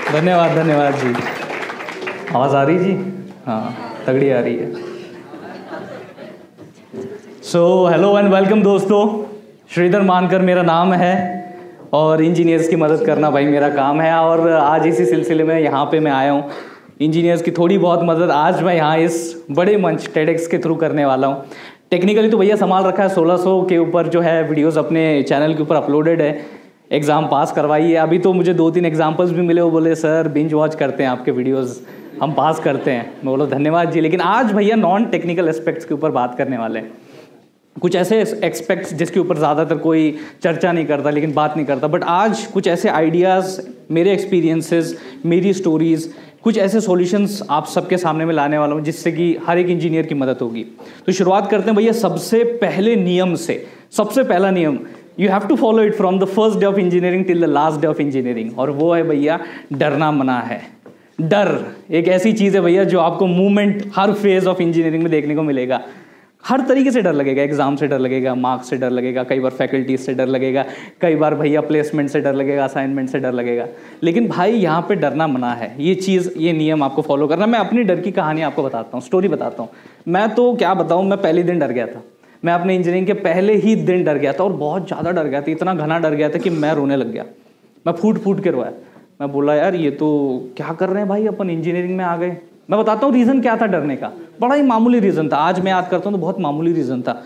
धन्यवाद धन्यवाद जी। आवाज़ आ रही जी? हाँ, तगड़ी आ रही है। सो हेलो एंड वेलकम दोस्तों। श्रीधर मानकर मेरा नाम है और इंजीनियर्स की मदद करना भाई मेरा काम है। और आज इसी सिलसिले में यहाँ पे मैं आया हूँ। इंजीनियर्स की थोड़ी बहुत मदद आज मैं यहाँ इस बड़े मंच टेडेक्स के थ्रू करने वाला हूँ। टेक्निकली तो भैया संभाल रखा है, 1600 के ऊपर जो है वीडियोस अपने चैनल के ऊपर अपलोडेड है। एग्ज़ाम पास करवाइए। अभी तो मुझे 2-3 एग्जाम्पल्स भी मिले, वो बोले सर बिंज वॉच करते हैं आपके वीडियोस, हम पास करते हैं। मैं बोला धन्यवाद जी। लेकिन आज भैया नॉन टेक्निकल एस्पेक्ट्स के ऊपर बात करने वाले हैं। कुछ ऐसे एस्पेक्ट्स जिसके ऊपर ज़्यादातर कोई चर्चा नहीं करता, लेकिन बात नहीं करता। बट आज कुछ ऐसे आइडियाज़, मेरे एक्सपीरियंसेस, मेरी स्टोरीज़, कुछ ऐसे सॉल्यूशंस आप सबके सामने में लाने वाला हूँ जिससे कि हर एक इंजीनियर की मदद होगी। तो शुरुआत करते हैं भैया सबसे पहले नियम से। सबसे पहला नियम, you have to follow it from the first day of engineering till the last day of engineering, और वो है भैया डरना मना है। डर एक ऐसी चीज़ है भैया जो आपको movement her phase of engineering में देखने को मिलेगा। हर तरीके से डर लगेगा। एग्जाम से डर लगेगा, मार्क्स से डर लगेगा, कई बार फैकल्टीज से डर लगेगा, कई बार भैया प्लेसमेंट से डर लगेगा, असाइनमेंट से डर लगेगा। लेकिन भाई यहाँ पे डरना मना है। ये चीज़, ये नियम आपको फॉलो करना। मैं अपनी डर की कहानी आपको बताता हूँ, स्टोरी बताता हूँ। मैं तो क्या बताऊँ, मैं पहले दिन डर गया था। मैं अपने इंजीनियरिंग के पहले ही दिन डर गया था और बहुत ज़्यादा डर गया था। इतना घना डर गया था कि मैं रोने लग गया। मैं फूट फूट के रोया। मैं बोला यार ये तो क्या कर रहे हैं भाई, अपन इंजीनियरिंग में आ गए। मैं बताता हूँ रीज़न क्या था डरने का। बड़ा ही मामूली रीज़न था। आज मैं याद करता हूँ तो बहुत मामूली रीज़न था।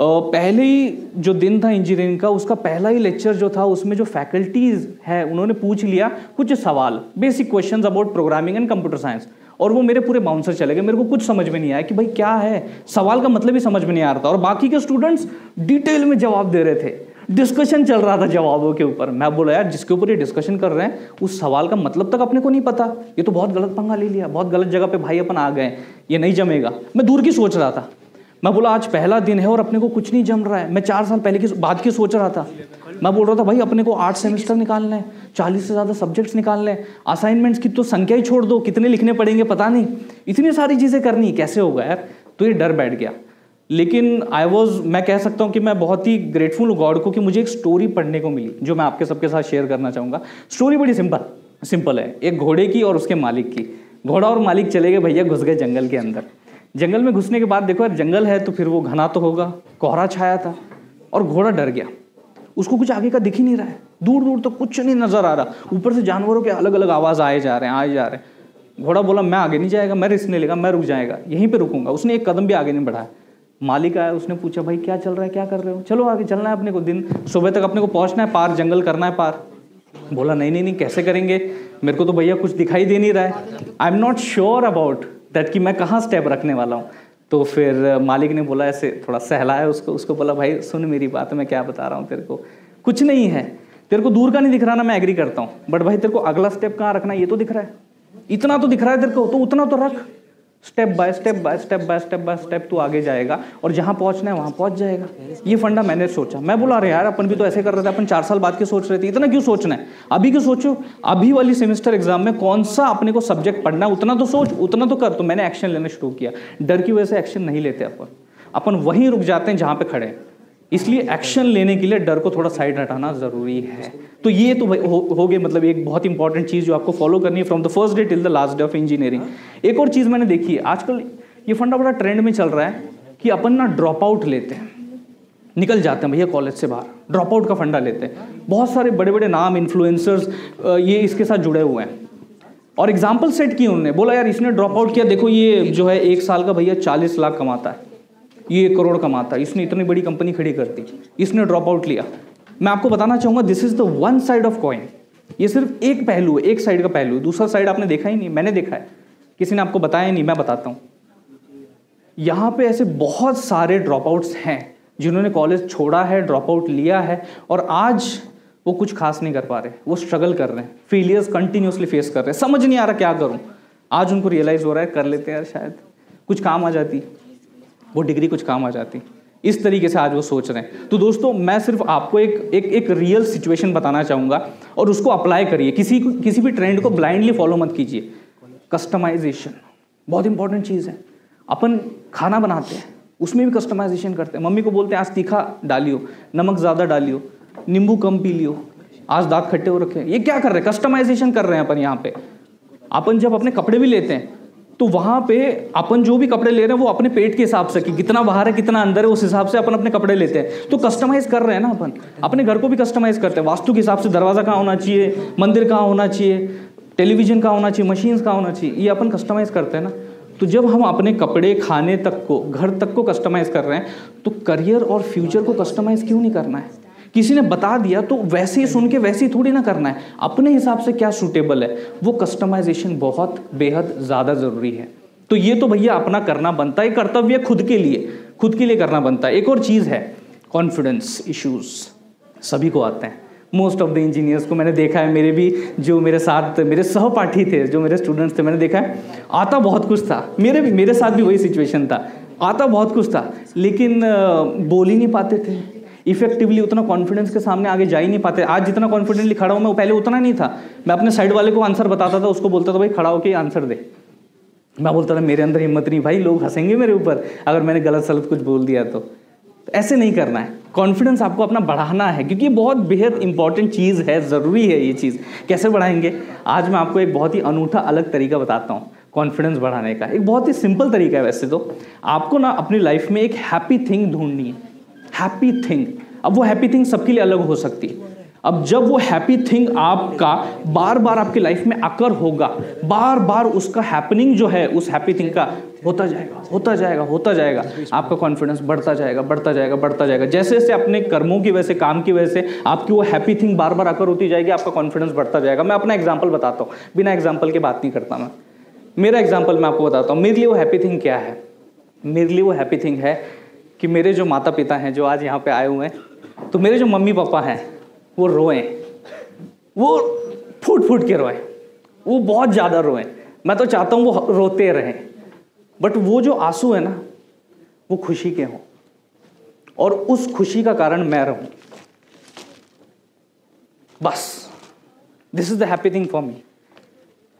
पहले ही जो दिन था इंजीनियरिंग का, उसका पहला ही लेक्चर जो था, उसमें जो फैकल्टीज है उन्होंने पूछ लिया कुछ सवाल, basic questions about programming and computer science, और वो मेरे पूरे बाउंसर चले गए। मेरे को कुछ समझ में नहीं आया कि भाई क्या है, सवाल का मतलब ही समझ में नहीं आ रहा था। और बाकी के स्टूडेंट्स डिटेल में जवाब दे रहे थे, डिस्कशन चल रहा था जवाबों के ऊपर। मैं बोला यार जिसके ऊपर ये डिस्कशन कर रहे हैं उस सवाल का मतलब तक अपने को नहीं पता, ये तो बहुत गलत पंगा ले लिया, बहुत गलत जगह पे भाई अपन आ गए, ये नहीं जमेगा। मैं दूर की सोच रहा था। मैं बोला आज पहला दिन है और अपने को कुछ नहीं जम रहा है। मैं 4 साल पहले की बात की सोच रहा था। मैं बोल रहा था भाई अपने को 8 सेमेस्टर निकालने हैं, 40 से ज़्यादा सब्जेक्ट्स निकालने हैं, असाइनमेंट्स की तो संख्या ही छोड़ दो, कितने लिखने पड़ेंगे पता नहीं, इतनी सारी चीज़ें करनी, कैसे होगा यार। तो ये डर बैठ गया। लेकिन मैं कह सकता हूँ कि मैं बहुत ही ग्रेटफुल हूँ गॉड को कि मुझे एक स्टोरी पढ़ने को मिली जो मैं आपके सबके साथ शेयर करना चाहूँगा। स्टोरी बड़ी सिंपल है, एक घोड़े की और उसके मालिक की। घोड़ा और मालिक चले गए भैया, घुस गए जंगल के अंदर। जंगल में घुसने के बाद देखो यार जंगल है तो फिर वो घना तो होगा, कोहरा छाया था और घोड़ा डर गया। उसको कुछ आगे का दिख ही नहीं रहा है, दूर दूर तो कुछ नहीं नजर आ रहा। ऊपर से जानवरों के अलग अलग आवाज आए जा रहे हैं। घोड़ा बोला मैं आगे नहीं जाएगा, मैं रिस्क नहीं लेगा, मैं रुक जाएगा, यहीं पे रुकूंगा। उसने एक कदम भी आगे नहीं बढ़ाया। मालिक आया, उसने पूछा भाई क्या चल रहा है, क्या कर रहे हो, चलो आगे चलना है अपने को, दिन सुबह तक अपने को पहुंचना है, पार जंगल करना है पार। बोला नहीं कैसे करेंगे, मेरे को तो भैया कुछ दिखाई दे नहीं रहा है, I am not sure about that कि मैं कहाँ स्टेप रखने वाला हूँ। तो फिर मालिक ने बोला, ऐसे थोड़ा सहलाया उसको बोला भाई सुन मेरी बात, मैं क्या बता रहा हूँ तेरे को, कुछ नहीं है, तेरे को दूर का नहीं दिख रहा ना, मैं एग्री करता हूँ, बट भाई तेरे को अगला स्टेप कहाँ रखना है ये तो दिख रहा है, इतना तो दिख रहा है तेरे को, तो उतना तो रख। स्टेप बाय स्टेप तू आगे जाएगा और जहां पहुंचना है वहां पहुंच जाएगा। ये फंडा मैंने सोचा। मैं बोला अरे यार अपन भी तो ऐसे कर रहे थे, अपन 4 साल बाद के सोच रहे थे, इतना क्यों सोचना है, अभी क्यों सोचो, अभी वाली सेमेस्टर एग्जाम में कौन सा अपने को सब्जेक्ट पढ़ना है उतना तो सोच, उतना तो कर। तो मैंने एक्शन लेना शुरू किया। डर की वजह से एक्शन नहीं लेते अपन वहीं रुक जाते हैं जहां पे खड़े हैं। इसलिए एक्शन लेने के लिए डर को थोड़ा साइड हटाना जरूरी है। तो ये तो हो गए मतलब एक बहुत इंपॉर्टेंट चीज़ जो आपको फॉलो करनी है from the first day till the last day of engineering. एक और चीज़ मैंने देखी है, आजकल ये फंडा बड़ा ट्रेंड में चल रहा है कि अपन ना ड्रॉप आउट लेते हैं, निकल जाते हैं भैया कॉलेज से बाहर, ड्रॉप आउट का फंडा लेते हैं। बहुत सारे बड़े बड़े नाम, इन्फ्लुएंसर्स ये इसके साथ जुड़े हुए हैं और एग्जाम्पल सेट किए उन्होंने। बोला यार इसने ड्रॉप आउट किया, देखो ये जो है 1 साल का भैया 40 लाख कमाता है, ये 1 करोड़ कमाता है, इसने इतनी बड़ी कंपनी खड़ी कर दी, इसने ड्रॉप आउट लिया। मैं आपको बताना चाहूँगा this is the one side of coin. ये सिर्फ एक पहलू है, एक साइड का पहलू है, दूसरा साइड आपने देखा ही नहीं, मैंने देखा है, किसी ने आपको बताया नहीं, मैं बताता हूँ। यहाँ पे ऐसे बहुत सारे ड्रॉप आउट्स हैं जिन्होंने कॉलेज छोड़ा है, ड्रॉप आउट लिया है और आज वो कुछ खास नहीं कर पा रहे, वो स्ट्रगल कर रहे हैं, फेलियर्स कंटिन्यूसली फेस कर रहे हैं, समझ नहीं आ रहा क्या करूँ। आज उनको रियलाइज हो रहा है कर लेते हैं यार, शायद कुछ काम आ जाती, वो डिग्री कुछ काम आ जाती। इस तरीके से आज वो सोच रहे हैं। तो दोस्तों मैं सिर्फ आपको एक रियल सिचुएशन बताना चाहूँगा और उसको अप्लाई करिए। किसी भी ट्रेंड को ब्लाइंडली फॉलो मत कीजिए। कस्टमाइजेशन बहुत इंपॉर्टेंट चीज़ है। अपन खाना बनाते हैं उसमें भी कस्टमाइजेशन करते हैं। मम्मी को बोलते हैं आज तीखा डालियो, नमक ज़्यादा डालियो, नींबू कम पी लियो, आज दांत खट्टे हो रखे हैं, ये क्या कर रहे हैं, कस्टमाइजेशन कर रहे हैं अपन। यहाँ पे अपन जब अपने कपड़े भी लेते हैं तो वहाँ पे अपन जो भी कपड़े ले रहे हैं वो अपने पेट के हिसाब से कि कितना बाहर है कितना अंदर है, उस हिसाब से अपन अपने कपड़े लेते हैं। तो कस्टमाइज कर रहे हैं ना अपन, अपने घर को भी कस्टमाइज करते हैं वास्तु के हिसाब से। दरवाज़ा कहाँ होना चाहिए, मंदिर कहाँ होना चाहिए, टेलीविजन कहाँ होना चाहिए, मशीन्स कहाँ होना चाहिए, ये अपन कस्टमाइज करते हैं ना। तो जब हम अपने कपड़े, खाने तक को, घर तक को कस्टमाइज कर रहे हैं, तो करियर और फ्यूचर को कस्टमाइज क्यों नहीं करना है? किसी ने बता दिया तो वैसे ही सुन के वैसे ही थोड़ी ना करना है, अपने हिसाब से क्या सूटेबल है वो कस्टमाइजेशन बहुत बेहद ज़्यादा ज़रूरी है। तो ये तो भैया अपना करना बनता है, कर्तव्य खुद के लिए करना बनता है। एक और चीज़ है, कॉन्फिडेंस इश्यूज सभी को आते हैं, मोस्ट ऑफ द इंजीनियर्स को मैंने देखा है। मेरे भी जो मेरे साथ मेरे सहपाठी थे, जो मेरे स्टूडेंट्स थे, मैंने देखा है आता बहुत कुछ था। मेरे साथ भी वही सिचुएशन था, आता बहुत कुछ था लेकिन बोल ही नहीं पाते थे इफेक्टिवली, उतना कॉन्फिडेंस के सामने आगे जा ही नहीं पाते। आज जितना कॉन्फिडेंटली खड़ा हूँ मैं, वो पहले उतना नहीं था। मैं अपने साइड वाले को आंसर बताता था, उसको बोलता था भाई खड़ा होकर आंसर दे। मैं बोलता था मेरे अंदर हिम्मत नहीं भाई, लोग हंसेंगे मेरे ऊपर अगर मैंने गलत सलत कुछ बोल दिया तो ऐसे नहीं करना है। कॉन्फिडेंस आपको अपना बढ़ाना है क्योंकि ये बहुत बेहद इंपॉर्टेंट चीज़ है, ज़रूरी है ये चीज़। कैसे बढ़ाएंगे? आज मैं आपको एक बहुत ही अनूठा अलग तरीका बताता हूँ कॉन्फिडेंस बढ़ाने का। एक बहुत ही सिंपल तरीका है वैसे तो। आपको ना अपनी लाइफ में एक हैप्पी थिंग ढूंढनी है, हैप्पी थिंग। अब वो हैप्पी थिंग सबके लिए अलग हो सकती है। अब जब वो हैप्पी थिंग आपका बार बार आपकी लाइफ में अकर होगा, बार बार उसका हैपनिंग जो है उस हैप्पी थिंग का होता जाएगा, आपका कॉन्फिडेंस बढ़ता जाएगा। जैसे जैसे अपने कर्मों की वजह से, काम की वजह से आपकी वो हैप्पी थिंग बार बार अकर होती जाएगी, आपका कॉन्फिडेंस बढ़ता जाएगा। मैं अपना एग्जाम्पल बताता हूँ, बिना एग्जाम्पल के बात नहीं करता मैं। मेरा एग्जाम्पल मैं आपको बताता हूँ। मेरे लिए वो हैप्पी थिंग क्या है? मेरे लिए वो हैप्पी थिंग है कि मेरे जो माता पिता हैं जो आज यहाँ पे आए हुए हैं, तो मेरे जो मम्मी पापा हैं वो रोएं, वो फूट के रोएं, वो बहुत ज़्यादा रोएं। मैं तो चाहता हूँ वो रोते रहें, बट वो जो आंसू है ना वो खुशी के हों और उस खुशी का कारण मैं रहूं। बस this is the happy thing for me.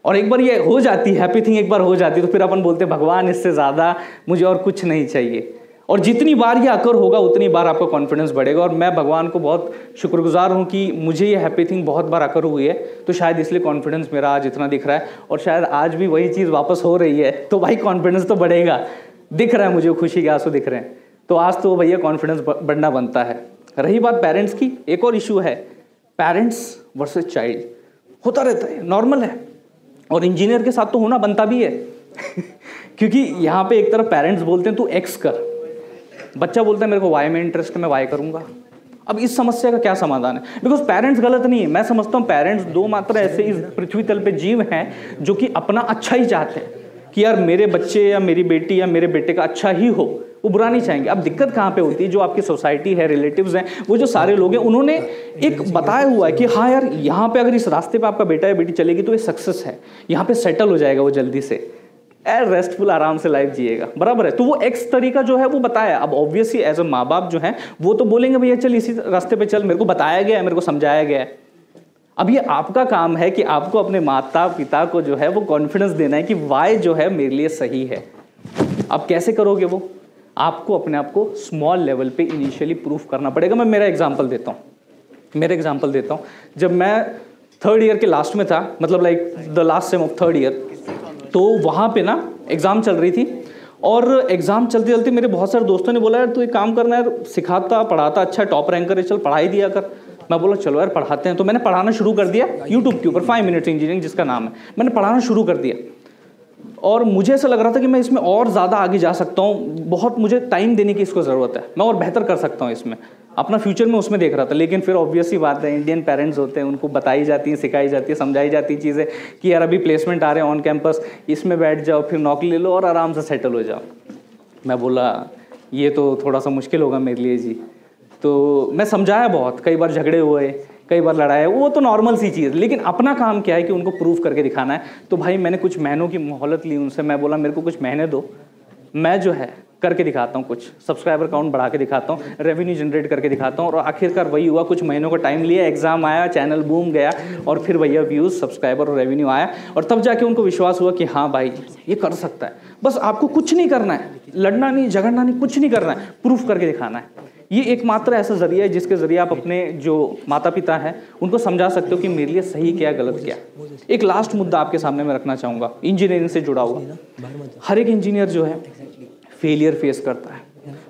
और एक बार ये हो जाती है हैप्पी थिंग, एक बार हो जाती है तो फिर अपन बोलते हैं भगवान इससे ज़्यादा मुझे और कुछ नहीं चाहिए। और जितनी बार ये अकर होगा उतनी बार आपका कॉन्फिडेंस बढ़ेगा। और मैं भगवान को बहुत शुक्रगुजार हूँ कि मुझे ये हैप्पी थिंग बहुत बार अकर हुई है, तो शायद इसलिए कॉन्फिडेंस मेरा आज इतना दिख रहा है। और शायद आज भी वही चीज़ वापस हो रही है, तो भाई कॉन्फिडेंस तो बढ़ेगा। दिख रहा है मुझे, खुशी के आंसू दिख रहे हैं, तो आज तो भैया कॉन्फिडेंस बढ़ना बनता है। रही बात पेरेंट्स की, एक और इशू है पेरेंट्स वर्सेस चाइल्ड। होता रहता है, नॉर्मल है, और इंजीनियर के साथ तो होना बनता भी है क्योंकि यहाँ पे एक तरफ पेरेंट्स बोलते हैं तू एक्स कर, बच्चा बोलता है मेरे को वाई में इंटरेस्ट है, मैं वाई करूंगा। अब इस समस्या का क्या समाधान है? बिकॉज पेरेंट्स गलत नहीं है। मैं समझता हूँ पेरेंट्स दो मात्र ऐसे इस पृथ्वी तल पे जीव हैं जो कि अपना अच्छा ही चाहते हैं कि यार मेरे बच्चे या मेरी बेटी या मेरे बेटे का अच्छा ही हो, वो बुरा नहीं चाहेंगे। अब दिक्कत कहाँ पे होती है? जो आपकी सोसाइटी है, रिलेटिव्स हैं, वो जो सारे लोग हैं, उन्होंने एक बताया हुआ है कि हाँ यार यहाँ पे अगर इस रास्ते पे आपका बेटा या बेटी चलेगी तो ये सक्सेस है, यहाँ पे सेटल हो जाएगा वो जल्दी से, रेस्टफुल आराम से लाइफ जिएगा, बराबर है। तो वो एक्स तरीका जो है वो बताया। अब ऑब्वियसली एज अ माँ बाप जो है वो तो बोलेंगे भैया चल इसी रास्ते पे चल, मेरे को बताया गया है, मेरे को समझाया गया है। अब ये आपका काम है कि आपको अपने माता पिता को जो है वो कॉन्फिडेंस देना है कि वाई जो है मेरे लिए सही है। अब कैसे करोगे वो? आपको अपने आप को स्मॉल लेवल पे इनिशियली प्रूफ करना पड़ेगा। मैं मेरा एग्जांपल देता हूँ। जब मैं थर्ड ईयर के लास्ट में था, मतलब like the last sem of third year, तो वहाँ पे ना एग्ज़ाम चल रही थी और एग्ज़ाम चलते चलते मेरे बहुत सारे दोस्तों ने बोला यार तू एक काम करना यार, सिखाता पढ़ाता अच्छा टॉप रैंकर है, चल पढ़ाई दिया कर। मैं बोला चलो यार पढ़ाते हैं। तो मैंने पढ़ाना शुरू कर दिया यूट्यूब के ऊपर, 5 मिनट्स इंजीनियरिंग जिसका नाम है, मैंने पढ़ाना शुरू कर दिया। और मुझे ऐसा लग रहा था कि मैं इसमें और ज़्यादा आगे जा सकता हूँ, बहुत मुझे टाइम देने की इसको ज़रूरत है, मैं और बेहतर कर सकता हूँ इसमें, अपना फ्यूचर में उसमें देख रहा था। लेकिन फिर ऑब्वियसली बात है, इंडियन पेरेंट्स होते हैं, उनको बताई जाती हैं, सिखाई जाती है, समझाई जाती है चीज़ें कि यार अभी प्लेसमेंट आ रहे हैं ऑन कैंपस, इसमें बैठ जाओ, फिर नौकरी ले लो और आराम से सेटल हो जाओ। मैं बोला ये तो थोड़ा सा मुश्किल होगा मेरे लिए जी। तो मैं समझाया बहुत, कई बार झगड़े हुए, कई बार लड़ाई, वो तो नॉर्मल सी चीज़, लेकिन अपना काम क्या है कि उनको प्रूफ करके दिखाना है। तो भाई मैंने कुछ महीनों की मोहलत ली उनसे, मैं बोला मेरे को कुछ महीने दो, मैं जो है करके दिखाता हूँ, कुछ सब्सक्राइबर काउंट बढ़ा के दिखाता हूँ, रेवेन्यू जनरेट करके दिखाता हूँ। और आखिरकार वही हुआ, कुछ महीनों का टाइम लिया, एग्जाम आया, चैनल बूम गया और फिर भैया व्यूज़, सब्सक्राइबर और रेवेन्यू आया और तब जाके उनको विश्वास हुआ कि हाँ भाई ये कर सकता है। बस आपको कुछ नहीं करना है, लड़ना नहीं, झगड़ना नहीं, कुछ नहीं करना है, प्रूफ करके दिखाना है। ये एकमात्र ऐसा जरिया है जिसके जरिए आप अपने जो माता पिता हैं उनको समझा सकते हो कि मेरे लिए सही क्या गलत क्या। एक लास्ट मुद्दा आपके सामने मैं रखना चाहूँगा, इंजीनियरिंग से जुड़ा हुआ। हर एक इंजीनियर जो है फेलियर फेस करता है,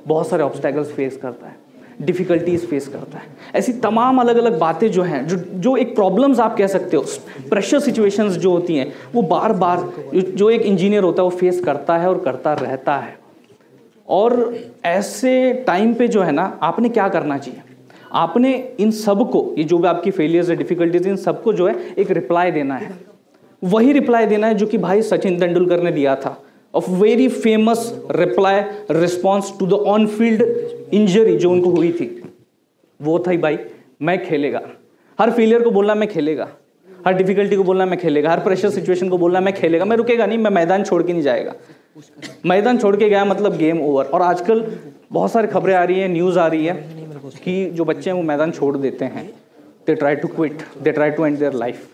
बहुत सारे ऑब्स्टैकल्स फेस करता है, डिफ़िकल्टीज फेस करता है। ऐसी तमाम अलग अलग बातें जो हैं, जो एक प्रॉब्लम्स आप कह सकते हो, प्रेशर सिचुएशंस जो होती हैं, वो बार बार जो एक इंजीनियर होता है वो फेस करता है और करता रहता है। और ऐसे टाइम पे जो है ना, आपने क्या करना चाहिए, आपने इन सब को, ये जो भी आपकी फेलियर्स है, डिफ़िकल्टीज, इन सबको जो है एक रिप्लाई देना है। वही रिप्लाई देना है जो कि भाई सचिन तेंदुलकर ने दिया था, of very famous reply response to the on field injury जो उनको हुई थी। वो था भाई, मैं खेलेगा। हर फेलियर को बोलना मैं खेलेगा, हर डिफिकल्टी को बोलना मैं खेलेगा, हर प्रेशर सिचुएशन को बोलना मैं खेलेगा, मैं रुकेगा नहीं, मैं मैदान छोड़ के नहीं जाएगा। मैदान छोड़ के गया मतलब गेम ओवर। और आजकल बहुत सारी खबरें आ रही हैं, न्यूज़ आ रही है कि जो बच्चे हैं वो मैदान छोड़ देते हैं, they try to quit, they try to end their life.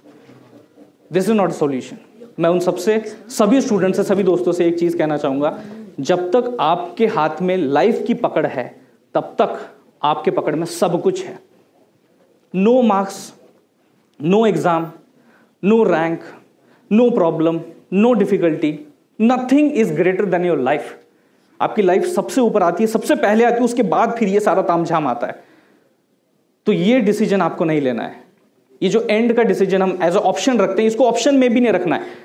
This is not a solution. मैं उन सबसे, सभी स्टूडेंट से, सभी दोस्तों से एक चीज़ कहना चाहूँगा, जब तक आपके हाथ में लाइफ की पकड़ है तब तक आपके पकड़ में सब कुछ है। No marks, no exam, no rank, no problem, no difficulty, nothing is greater than your life. आपकी लाइफ सबसे ऊपर आती है, सबसे पहले आती है, उसके बाद फिर ये सारा तामझाम आता है। तो ये डिसीजन आपको नहीं लेना है। ये जो एंड का डिसीजन हम एज अ ऑप्शन रखते हैं, इसको ऑप्शन में भी नहीं रखना है।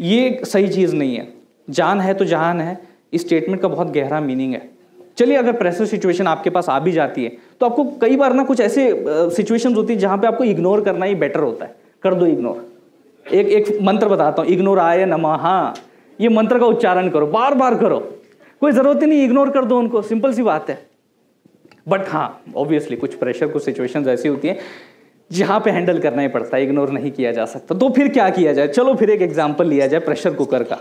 ये सही चीज़ नहीं है। जान है तो जहान है, इस स्टेटमेंट का बहुत गहरा मीनिंग है। चलिए, अगर प्रेशर सिचुएशन आपके पास आ भी जाती है तो आपको कई बार ना कुछ ऐसे सिचुएशंस होती है जहां पे आपको इग्नोर करना ही बेटर होता है। कर दो इग्नोर। एक मंत्र बताता हूँ, इग्नोर आय नमः, ये मंत्र का उच्चारण करो, बार बार करो, कोई जरूरत ही नहीं, इग्नोर कर दो उनको, सिंपल सी बात है। बट हाँ, ऑब्वियसली कुछ प्रेशर, कुछ सिचुएशंस ऐसी होती हैं जहां पे हैंडल करना ही पड़ता है, इग्नोर नहीं किया जा सकता। तो फिर क्या किया जाए? चलो फिर एक एग्जांपल लिया जाए प्रेशर कुकर का।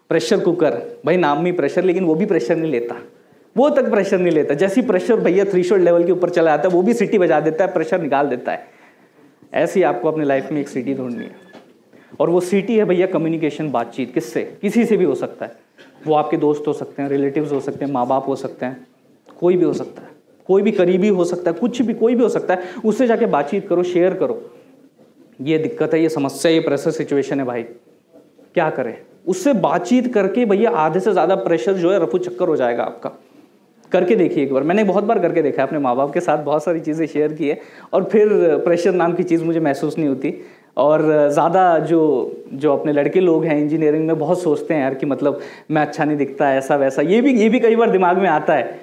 प्रेशर कुकर, भाई नाम में प्रेशर, लेकिन वो भी प्रेशर नहीं लेता, वो तक प्रेशर नहीं लेता। जैसी प्रेशर भैया थ्रेशोल्ड लेवल के ऊपर चला जाता है, वो भी सीटी बजा देता है, प्रेशर निकाल देता है। ऐसे ही आपको अपनी लाइफ में एक सीटी ढूंढनी है, और वो सीटी है भैया कम्युनिकेशन, बातचीत। किससे? किसी से भी हो सकता है। वो आपके दोस्त हो सकते हैं, रिलेटिव्स हो सकते हैं, माँ बाप हो सकते हैं, कोई भी हो सकता है, कोई भी करीबी हो सकता है, कुछ भी, कोई भी हो सकता है। उससे जाके बातचीत करो, शेयर करो, ये दिक्कत है, ये समस्या, ये प्रेशर सिचुएशन है भाई, क्या करें? उससे बातचीत करके भैया आधे से ज़्यादा प्रेशर जो है रफू चक्कर हो जाएगा आपका। करके देखिए एक बार, मैंने बहुत बार करके देखा है, अपने माँ बाप के साथ बहुत सारी चीज़ें शेयर की है, और फिर प्रेशर नाम की चीज़ मुझे महसूस नहीं होती। और ज़्यादा जो अपने लड़के लोग हैं इंजीनियरिंग में, बहुत सोचते हैं यार कि मतलब मैं अच्छा नहीं दिखता, ऐसा वैसा, ये भी कई बार दिमाग में आता है।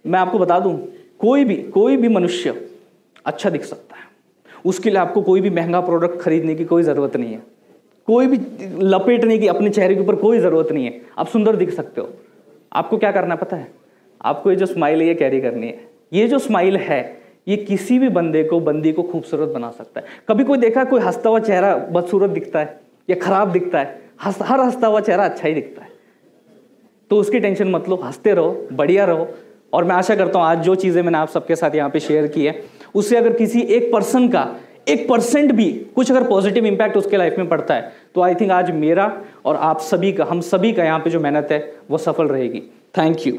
मैं आपको बता दूं, कोई भी मनुष्य अच्छा दिख सकता है। उसके लिए आपको कोई भी महंगा प्रोडक्ट खरीदने की कोई ज़रूरत नहीं है, कोई भी लपेटने की अपने चेहरे के ऊपर कोई ज़रूरत नहीं है। आप सुंदर दिख सकते हो। आपको क्या करना पता है? आपको ये जो स्माइल है ये कैरी करनी है। ये जो स्माइल है ये किसी भी बंदी को खूबसूरत बना सकता है। कभी कोई देखा कोई हंसता हुआ चेहरा बदसूरत दिखता है या खराब दिखता है? हर हंसता हुआ चेहरा अच्छा ही दिखता है। तो उसकी टेंशन मत लो, हंसते रहो, बढ़िया रहो। और मैं आशा करता हूँ आज जो चीज़ें मैंने आप सबके साथ यहाँ पे शेयर की है, उससे अगर किसी एक पर्सन का 1% भी कुछ अगर पॉजिटिव इंपैक्ट उसके लाइफ में पड़ता है, तो आई थिंक आज मेरा और आप सभी का, हम सभी का यहाँ पे जो मेहनत है वो सफल रहेगी। Thank you.